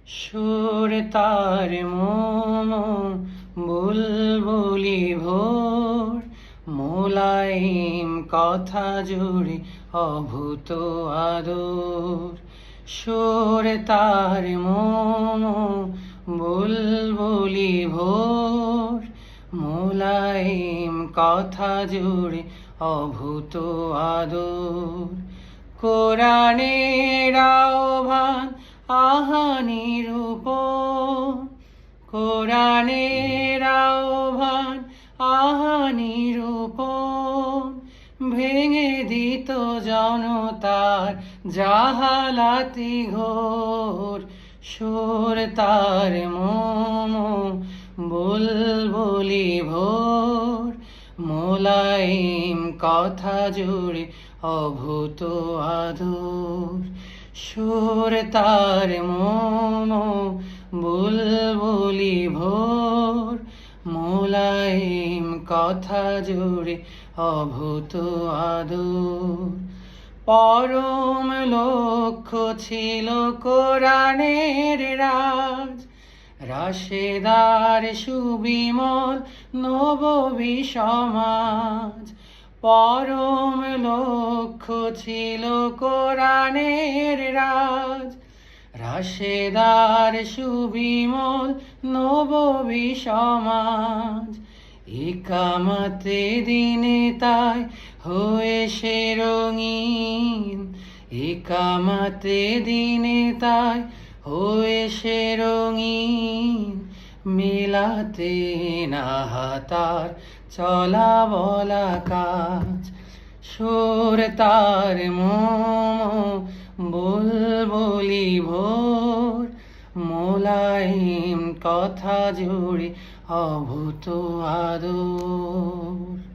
সুর তার মম বুলবুলি ভোর, মোলায়েম কথা জুড়ে অভূত আদর। সুর তার মম বুলবুলি ভোর, মোলায়েম কথা জুড়ে অভূত আদর। কোরআনের আহ্বান আহানির উপর, কোরআনের আহ্বান আহানির উপর, ভেঙে দিত জনতার জাহালাতি ঘোর। সুর তার মম বুলবুলি ভোর, মোলায়েম কথা জুড়ে অভূত আদর। সুর তার মম বুলবুলি ভোর, মোলায়েম কথা জুড়ে অভূত আদর। পরম লক্ষ্য ছিল কোরআনের রাজ, রাশেদার সুবিমল নববী সমাজ। পরম লক্ষ্য ছিল কোরআনের রাজ, রাশেদার সুবিমল নববী সমাজ। ইকামতে দিনে তাই হয়ে সে রঙিন, ইকামতে দিনে তাই হয়ে সে রঙিন। মিলাতে না হাতার চলা বলা কাজ। সুর তার মম বুলবুলি ভোর, মোলায়েম কথা জুড়ে অভূত আদর।